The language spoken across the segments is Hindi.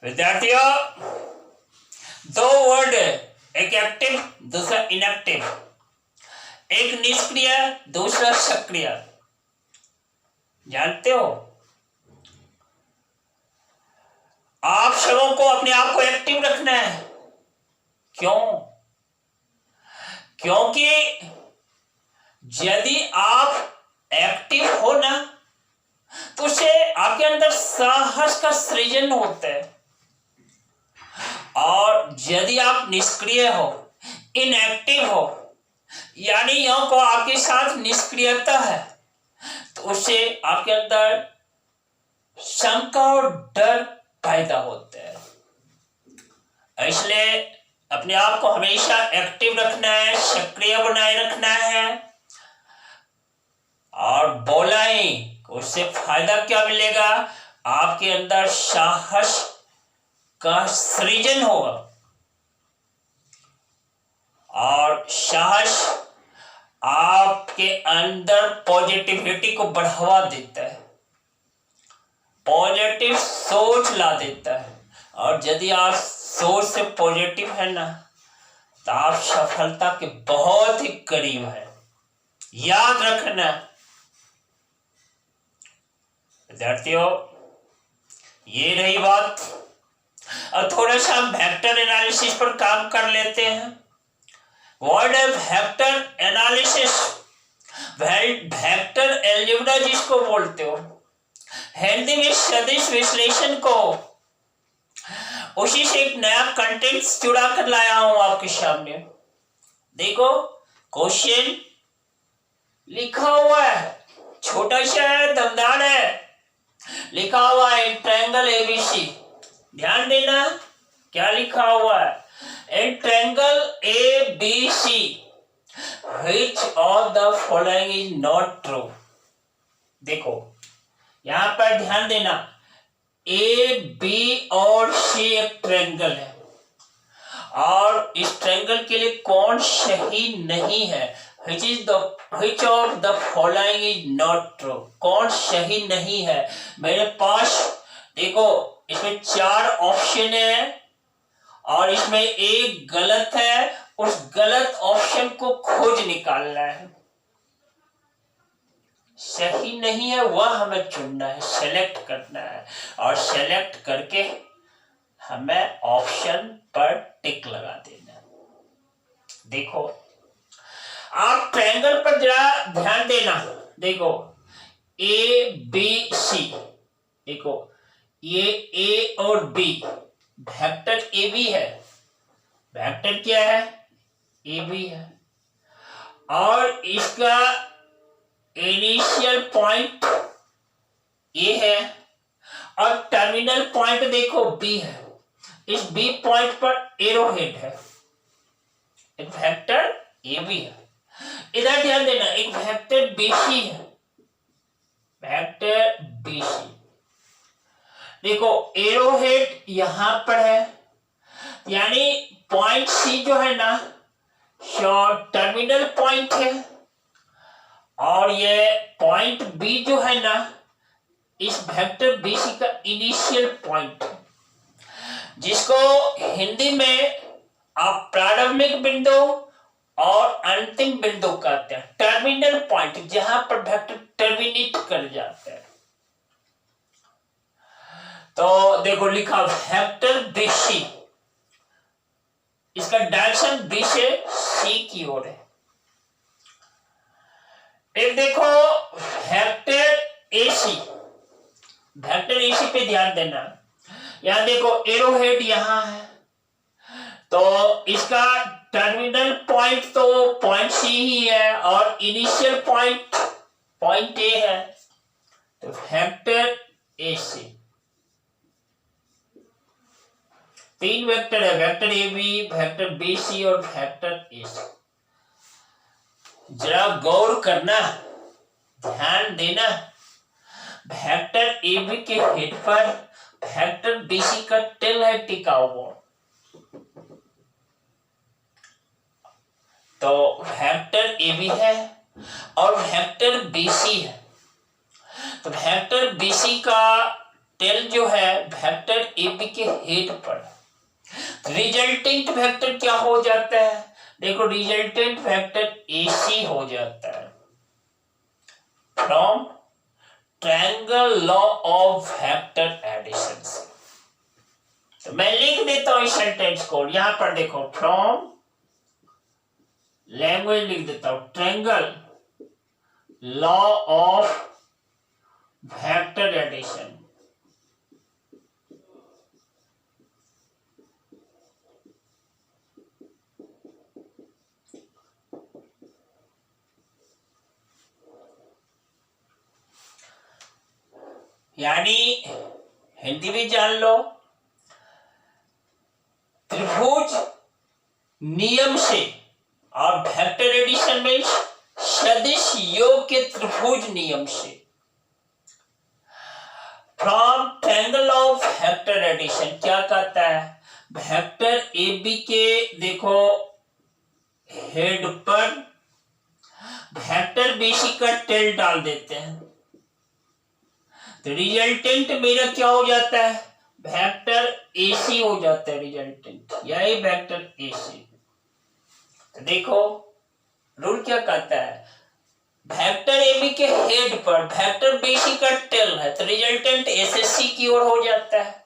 विद्यार्थियों, दो वर्ड है, एक एक्टिव दूसरा इनएक्टिव, एक निष्क्रिय दूसरा सक्रिय। जानते हो, आप सबों को अपने आप को एक्टिव रखना है। क्यों? क्योंकि यदि आप एक्टिव हो ना तो उससे आपके अंदर साहस का सृजन होता है, और यदि आप निष्क्रिय हो, इनएक्टिव हो, यानी यों को आपके साथ निष्क्रियता है, तो उससे आपके अंदर शंका और डर पैदा होता है। इसलिए अपने आप को हमेशा एक्टिव रखना है, सक्रिय बनाए रखना है। और बोला ही उससे फायदा क्या मिलेगा? आपके अंदर साहस का सृजन होगा, और साहस आपके अंदर पॉजिटिविटी को बढ़ावा देता है, पॉजिटिव सोच ला देता है। और यदि आप सोच से पॉजिटिव है ना, तो आप सफलता के बहुत ही करीब है। याद रखना विद्यार्थियों, ये रही बात। अब थोड़ा सा हम वेक्टर एनालिसिस पर काम कर लेते हैं। वर्ड है वेक्टर एनालिसिस, वेक्टर अलजेब्रा जिसको बोलते हो, हिंदी में सदिश विश्लेषण को। उसी से एक नया कंटेंट जुड़ा कर लाया हूं आपके सामने। देखो, क्वेश्चन लिखा हुआ है, छोटा सा है, दमदार है, लिखा हुआ है ट्रायंगल एबीसी। ध्यान देना क्या लिखा हुआ है, in triangle ABC which of the following is not true. देखो यहां पर ध्यान देना, ए बी और सी एक ट्रायंगल है, और इस ट्रायंगल के लिए कौन सही नहीं है? which of the following is not true? कौन सही नहीं है? मेरे पास देखो, इसमें 4 ऑप्शन है और इसमें एक गलत है। उस गलत ऑप्शन को खोज निकालना है। सही नहीं है वह हमें चुनना है, सेलेक्ट करना है, और सेलेक्ट करके हमें ऑप्शन पर टिक लगा देना। देखो, आप ट्रायंगल पर जरा ध्यान देना। देखो, ए बी सी, देखो ये ए और बी वेक्टर ए बी है, वेक्टर क्या है? ए बी है, और इसका इनिशियल पॉइंट ए है और टर्मिनल पॉइंट देखो बी है। इस बी पॉइंट पर एरो हेड है, एक वेक्टर ए बी है। इधर ध्यान देना, एक वेक्टर बीसी है, वेक्टर बीसी। देखो एरो हेड यहां पर है, यानी पॉइंट सी जो है ना, टर्मिनल पॉइंट है, और ये पॉइंट बी जो है ना, इस वेक्टर बीसी का इनिशियल पॉइंट है, जिसको हिंदी में आप प्रारंभिक बिंदु और अंतिम बिंदु कहते हैं। टर्मिनल पॉइंट, जहां पर वेक्टर टर्मिनेट कर जाता है। तो देखो लिखा वेक्टर बीसी, इसका डायरेक्शन बी से सी की ओर है। एक देखो वेक्टर एसी, वेक्टर एसी पे ध्यान देना। यहां देखो एरो हेड यहां है, तो इसका टर्मिनल पॉइंट तो पॉइंट सी ही है, और इनिशियल पॉइंट पॉइंट ए है, तो वेक्टर ए सी। 3 वेक्टर है, vector A B, vector B C और वेक्टर ए सी। जरा गौर करना, ध्यान देना, वेक्टर ए बी के हेड पर वेक्टर बी सी का टेल है टिका हुआ, तो वेक्टर ए बी है और वेक्टर बी सी है। तो वेक्टर बी सी का टेल जो है वेक्टर ए बी के हेड पर, रिजल्टेंट वेक्टर क्या हो जाता है? देखो रिजल्टेंट वेक्टर AC हो जाता है from triangle law of vector addition से। तो मैं लिख देता हूं इस सेंटेंस को, यहां पर देखो फ्रॉम लैंग्वेज लिख देता हूं, triangle law of vector addition. यानी हिंदी भी जान लो, त्रिभुज नियम से और वेक्टर एडिशन में सदिश योग के त्रिभुज नियम से from triangle of vector addition क्या कहता है? वेक्टर ए बी के देखो हेड पर वेक्टर BC का टेल डाल देते हैं, तो रिजल्टेंट मेरा क्या हो जाता है? वेक्टर AC हो जाता है रिजल्टेंट, यही वेक्टर AC। तो देखो रूल क्या कहता है? वेक्टर AB के हेड पर वेक्टर BC का टेल है, तो रिजल्टेंट SC की ओर हो जाता है,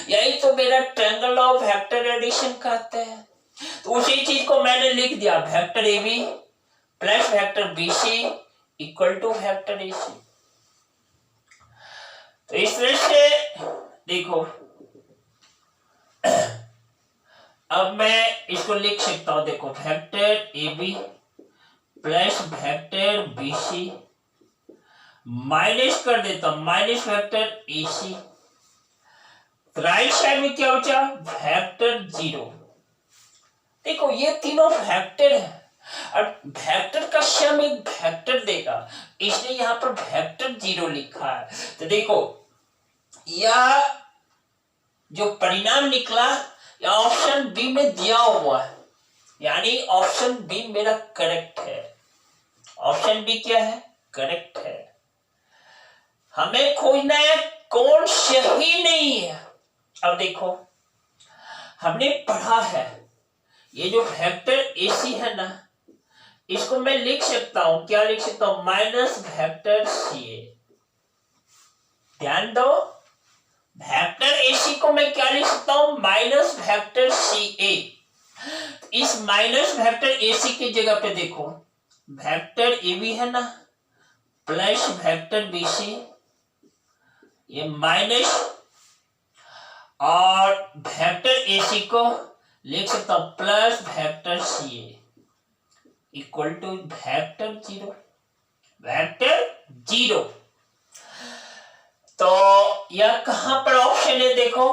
यही तो मेरा ट्रायंगल ऑफ वेक्टर एडिशन कहते हैं। तो उसी चीज को मैंने लिख दिया, vector AB plus vector BC equal to vector AC। तो इस तरह से देखो अब मैं इसको लिख सकता हूं, देखो vector AB plus vector BC minus कर देता हूं minus vector AC, right side में क्या बचा? वेक्टर 0। देखो ये तीनों वेक्टर है और वेक्टर का सम एक वेक्टर देगा, इसलिए यहां पर वेक्टर 0 लिखा है। तो देखो यह जो परिणाम निकला या ऑप्शन बी में दिया हुआ है, यानी ऑप्शन बी मेरा करेक्ट है। ऑप्शन बी क्या है? करेक्ट है। हमें खोजना है कौन सही नहीं है। अब देखो हमने पढ़ा है ये जो वेक्टर AC है ना, इसको मैं लिख सकता हूं, क्या लिख सकता हूं? Minus vector CA। ध्यान दो, वेक्टर AC को मैं क्या लिख सकता हूं? Minus vector CA। इस माइनस वेक्टर AC की जगह पे देखो वेक्टर AB है ना प्लस वेक्टर BC, ये माइनस और वेक्टर AC को लिख सकता हूं plus vector CA equal to vector 0। Vector 0। तो यह कहां पर ऑप्शन है? देखो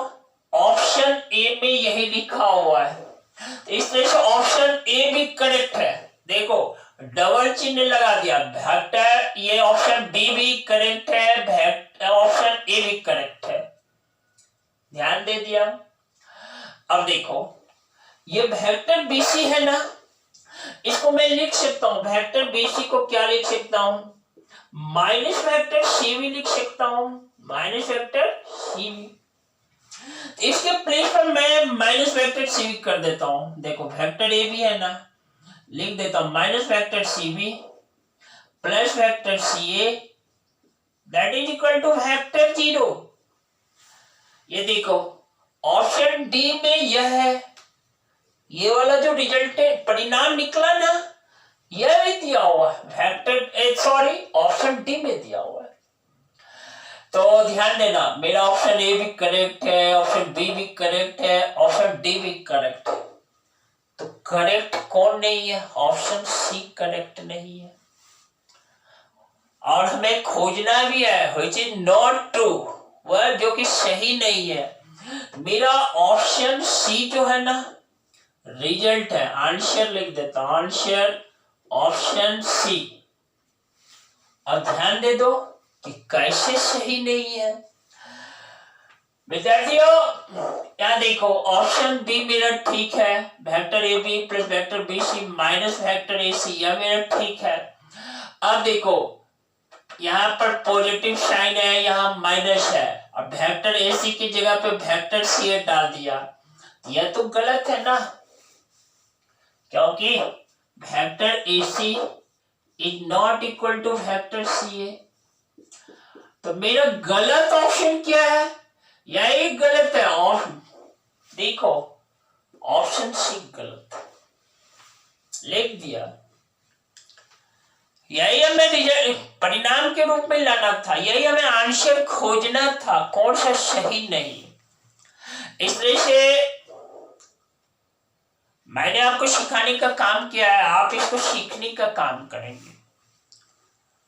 ऑप्शन ए में यही लिखा हुआ है, तो इस तरह से ऑप्शन ए भी करेक्ट है। देखो डबल चिन्ह लगा दिया, वेक्टर ये ऑप्शन बी भी करेक्ट है, ऑप्शन ए भी करेक्ट है, ध्यान दे दिया। अब देखो ये वेक्टर BC है ना, इसको मैं लिख सकता हूं, वेक्टर BC को क्या लिख सकता हूं? माइनस वेक्टर C भी लिख सकता हूं, माइनस वेक्टर C भी। इसके प्लेस पर मैं माइनस वेक्टर C भी कर देता हूं। देखो वेक्टर A भी है ना, लिख देता हूं माइनस वेक्टर C भी plus vector CA that is equal to vector 0। ये देखो ऑप्शन डी में यह है, ये वाला जो रिजल्ट परिणाम निकला ना, यह भी दिया हुआ है वेक्टर सॉरी ऑप्शन डी में दिया हुआ है। तो ध्यान देना मेरा ऑप्शन ए भी करेक्ट है, ऑप्शन बी भी करेक्ट है, ऑप्शन डी भी करेक्ट है। तो करेक्ट कौन नहीं है? ऑप्शन सी करेक्ट नहीं है। और हमें खोजना भी है व्हिच इज नॉट ट्रू, वह जो कि सही नहीं है। मेरा ऑप्शन सी जो है ना रिजल्ट है, आंसर लिख देता हूं, आंसर ऑप्शन सी। अब ध्यान दे दो कि कैसे सही नहीं है विद्यार्थियों। यहाँ देखो ऑप्शन बी मेरा ठीक है, vector A B plus vector B C minus vector A C, यह मेरा ठीक है। अब देखो यहाँ पर पॉजिटिव साइन है, यहाँ माइनस है, अब वेक्टर AC की जगह पे वेक्टर CA डाल दिया, यह तो गलत है ना, क्योंकि vector AC is not equal to vector CA। तो मेरा गलत ऑप्शन क्या है? यही गलत है ऑप्शन, देखो ऑप्शन सी गलत, लिख दिया। यही हमें परिणाम के रूप में लाना था, यही हमें आंसर खोजना था, कौन सा सही नहीं। इसलिए से मैंने आपको सिखाने का काम किया है, आप इसको सीखने का काम करेंगे।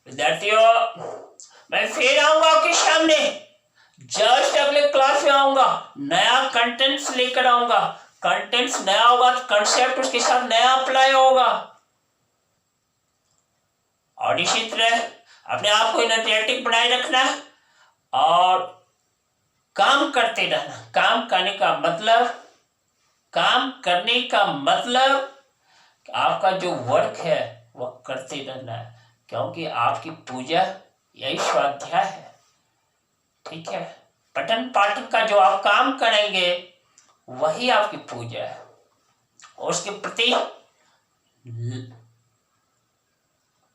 विद्यार्थियों, मैं फिर आऊंगा आपके सामने, जस्ट अगले क्लास में आऊंगा, नया कंटेंट्स लेकर आऊंगा। कंटेंट्स नया होगा तो कंसेप्ट उसके साथ नया अप्लाई होगा। और इसी तरह अपने आप को एनर्जेटिक बनाए रखना और काम करते रहना। काम करने का मतलब आपका जो वर्क है वह करते रहना है, क्योंकि आपकी पूजा यही स्वाध्याय है। ठीक है, पठन पाठन का जो आप काम करेंगे वही आपकी पूजा है, उसके प्रति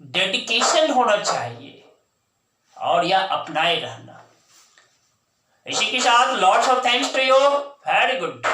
डेडिकेशन होना चाहिए और यह अपनाए रहना। इसी के साथ lots of thanks to you, very good.